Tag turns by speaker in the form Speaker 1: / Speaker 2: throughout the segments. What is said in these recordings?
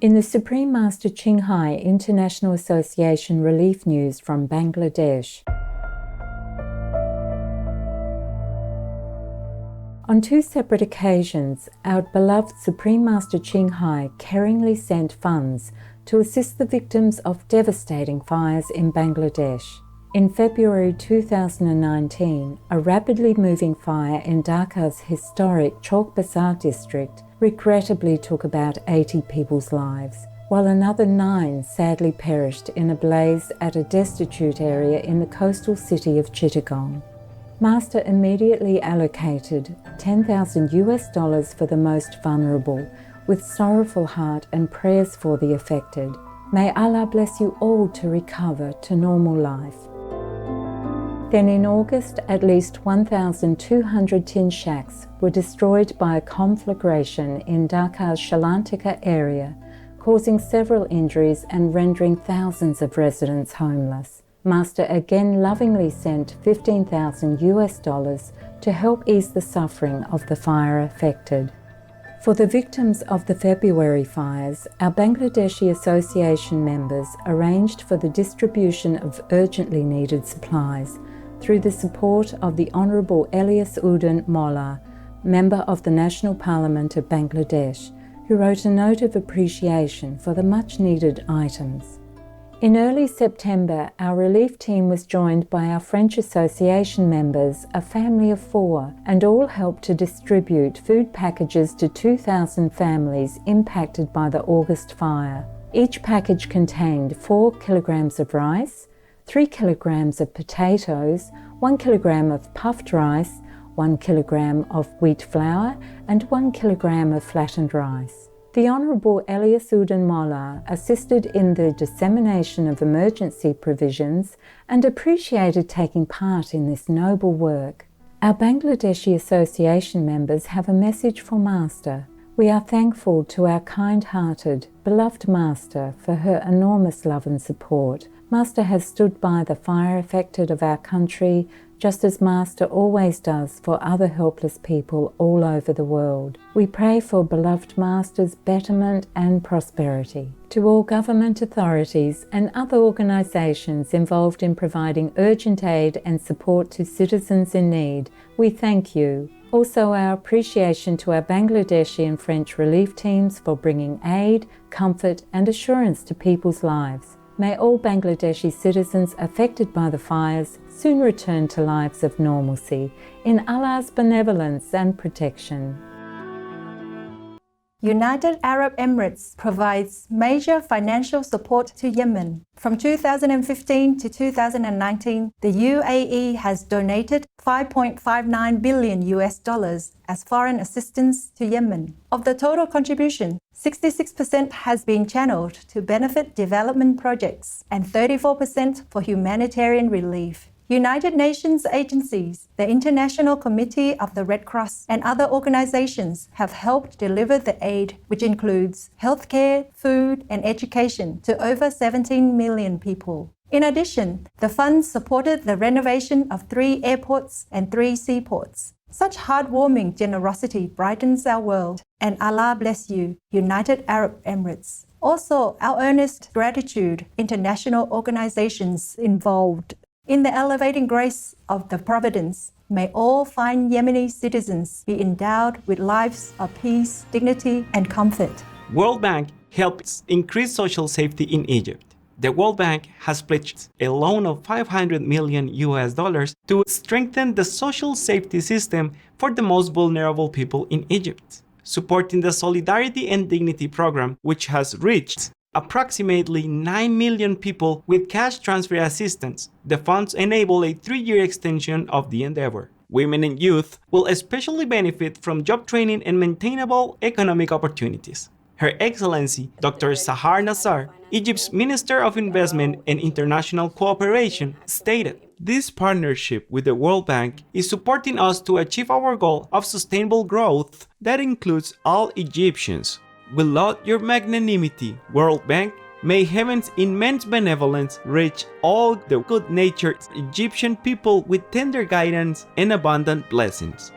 Speaker 1: In the Supreme Master Qinghai International Association relief news from Bangladesh. On two separate occasions, our beloved Supreme Master Qinghai caringly sent funds to assist the victims of devastating fires in Bangladesh. In February 2019, a rapidly moving fire in Dhaka's historic Chowk Bazar district regrettably took about 80 people's lives, while another 9 sadly perished in a blaze at a destitute area in the coastal city of Chittagong. Master immediately allocated $10,000 for the most vulnerable, with sorrowful heart and prayers for the affected. May Allah bless you all to recover to normal life. Then in August, at least 1,200 tin shacks were destroyed by a conflagration in Dhaka's Shalantika area, causing several injuries and rendering thousands of residents homeless. Master again lovingly sent $15,000 to help ease the suffering of the fire affected. For the victims of the February fires, our Bangladeshi Association members arranged for the distribution of urgently needed supplies through the support of the Honourable Elias Udin Molla, Member of the National Parliament of Bangladesh, who wrote a note of appreciation for the much-needed items. In early September, our relief team was joined by our French Association members, a family of 4, and all helped to distribute food packages to 2,000 families impacted by the August fire. Each package contained 4 kilograms of rice, 3 kilograms of potatoes, 1 kilogram of puffed rice, 1 kilogram of wheat flour, and 1 kilogram of flattened rice. The Honourable Elias Udin Molla assisted in the dissemination of emergency provisions and appreciated taking part in this noble work. Our Bangladeshi Association members have a message for Master. We are thankful to our kind-hearted, beloved Master for her enormous love and support. Master has stood by the fire-affected of our country, just as Master always does for other helpless people all over the world. We pray for beloved Master's betterment and prosperity. To all government authorities and other organisations involved in providing urgent aid and support to citizens in need, we thank you. Also, our appreciation to our Bangladeshi and French relief teams for bringing aid, comfort and assurance to people's lives. May all Bangladeshi citizens affected by the fires soon return to lives of normalcy, in Allah's benevolence and protection.
Speaker 2: United Arab Emirates provides major financial support to Yemen. From 2015 to 2019, the UAE has donated $5.59 billion as foreign assistance to Yemen. Of the total contribution, 66% has been channeled to benefit development projects and 34% for humanitarian relief. United Nations agencies, the International Committee of the Red Cross, and other organizations have helped deliver the aid, which includes healthcare, food, and education to over 17 million people. In addition, the funds supported the renovation of 3 airports and 3 seaports. Such heartwarming generosity brightens our world, and Allah bless you, United Arab Emirates. Also, our earnest gratitude international organizations involved. In the elevating grace of the Providence, may all fine Yemeni citizens be endowed with lives of peace, dignity, and comfort.
Speaker 3: World Bank helps increase social safety in Egypt. The World Bank has pledged a loan of $500 million to strengthen the social safety system for the most vulnerable people in Egypt, supporting the Solidarity and Dignity program, which has reached approximately 9 million people with cash transfer assistance. The funds enable a 3-year extension of the endeavor. Women and youth will especially benefit from job training and maintainable economic opportunities. Her Excellency, Dr. Sahar Nassar, Egypt's Minister of Investment and International Cooperation, stated, "This partnership with the World Bank is supporting us to achieve our goal of sustainable growth that includes all Egyptians. We laud your magnanimity, World Bank. May heaven's immense benevolence reach all the good-natured Egyptian people with tender guidance and abundant blessings."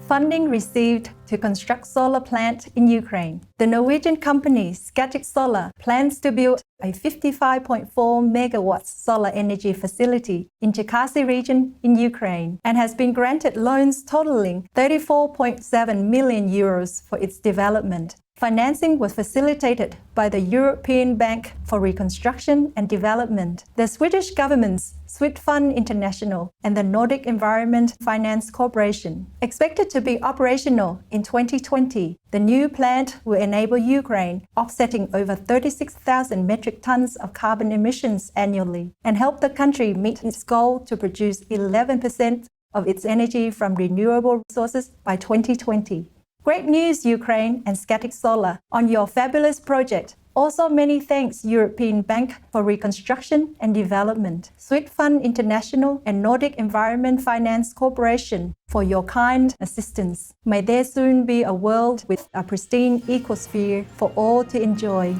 Speaker 2: Funding received to construct solar plant in Ukraine. The Norwegian company Scatec Solar plans to build a 55.4 megawatts solar energy facility in Cherkasy region in Ukraine and has been granted loans totaling 34.7 million euros for its development. Financing was facilitated by the European Bank for Reconstruction and Development, the Swedish government's Swedfund International, and the Nordic Environment Finance Corporation. Expected to be operational in 2020, the new plant will enable Ukraine offsetting over 36,000 metric tons of carbon emissions annually and help the country meet its goal to produce 11% of its energy from renewable resources by 2020. Great news, Ukraine and Scatec Solar, on your fabulous project. Also, many thanks, European Bank for Reconstruction and Development, Swedfund International, and Nordic Environment Finance Corporation for your kind assistance. May there soon be a world with a pristine ecosphere for all to enjoy.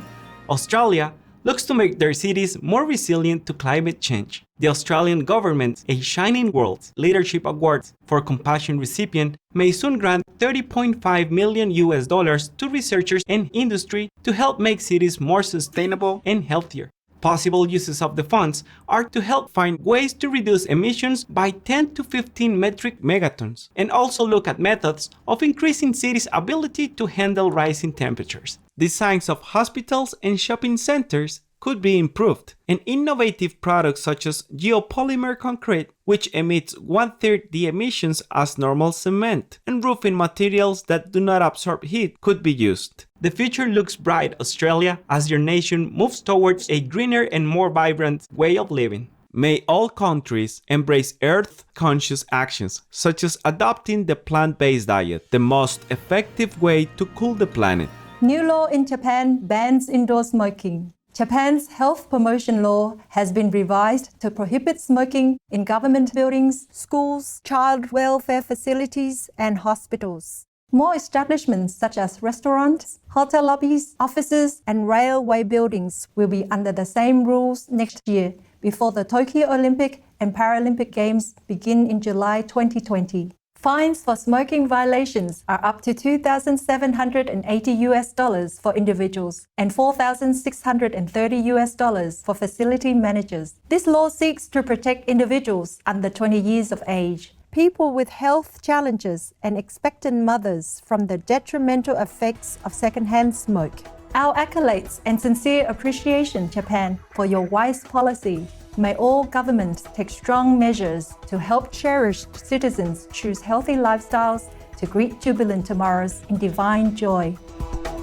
Speaker 3: Australia looks to make their cities more resilient to climate change. The Australian government, a Shining World Leadership Award for Compassion recipient, may soon grant $30.5 million to researchers and industry to help make cities more sustainable and healthier. Possible uses of the funds are to help find ways to reduce emissions by 10 to 15 metric megatons, and also look at methods of increasing cities' ability to handle rising temperatures. Designs of hospitals and shopping centers could be improved, and innovative products such as geopolymer concrete, which emits 1/3 the emissions as normal cement, and roofing materials that do not absorb heat could be used. The future looks bright, Australia, as your nation moves towards a greener and more vibrant way of living. May all countries embrace earth-conscious actions, such as adopting the plant-based diet, the most effective way to cool the planet.
Speaker 2: New law in Japan bans indoor smoking. Japan's health promotion law has been revised to prohibit smoking in government buildings, schools, child welfare facilities, and hospitals. More establishments such as restaurants, hotel lobbies, offices, and railway buildings will be under the same rules next year before the Tokyo Olympic and Paralympic Games begin in July 2020. Fines for smoking violations are up to $2,780 for individuals and $4,630 for facility managers. This law seeks to protect individuals under 20 years of age, people with health challenges, and expectant mothers from the detrimental effects of secondhand smoke. Our accolades and sincere appreciation, Japan, for your wise policy. May all governments take strong measures to help cherished citizens choose healthy lifestyles to greet jubilant tomorrows in divine joy.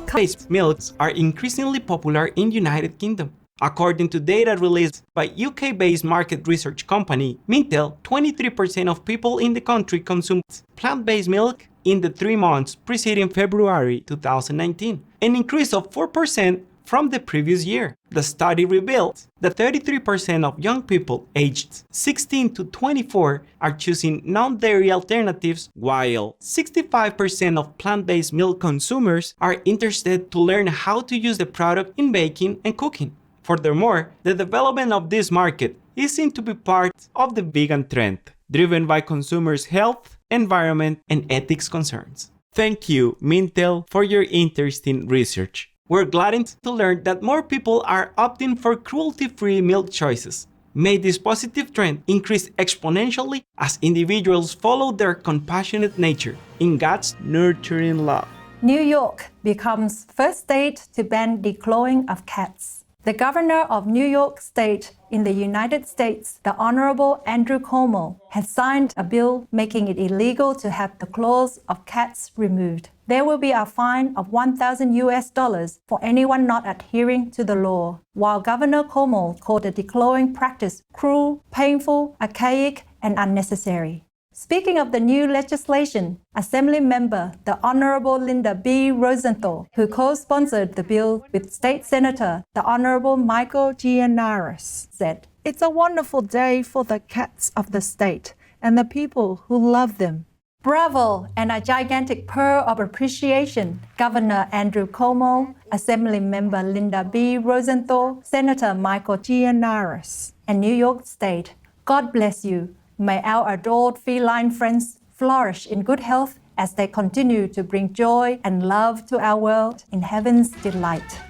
Speaker 3: Plant-based milks are increasingly popular in the United Kingdom. According to data released by UK-based market research company Mintel, 23% of people in the country consumed plant-based milk in the 3 months preceding February 2019, an increase of 4% from the previous year. The study revealed that 33% of young people aged 16 to 24 are choosing non-dairy alternatives, while 65% of plant-based milk consumers are interested to learn how to use the product in baking and cooking. Furthermore, the development of this market is seen to be part of the vegan trend, driven by consumers' health, environment, and ethics concerns. Thank you, Mintel, for your interesting research. We're glad to learn that more people are opting for cruelty-free milk choices. May this positive trend increase exponentially as individuals follow their compassionate nature in God's nurturing love.
Speaker 2: New York becomes first state to ban declawing of cats. The governor of New York State in the United States, the Honorable Andrew Cuomo, has signed a bill making it illegal to have the claws of cats removed. There will be a fine of $1,000 for anyone not adhering to the law, while Governor Cuomo called the declawing practice cruel, painful, archaic, and unnecessary. Speaking of the new legislation, Assembly member the Honorable Linda B. Rosenthal, who co-sponsored the bill with State Senator the Honorable Michael Gianaris, said, "It's a wonderful day for the cats of the state and the people who love them." Bravo and a gigantic purr of appreciation, Governor Andrew Cuomo, Assembly member Linda B. Rosenthal, Senator Michael Gianaris, and New York State. God bless you. May our adored feline friends flourish in good health as they continue to bring joy and love to our world in heaven's delight.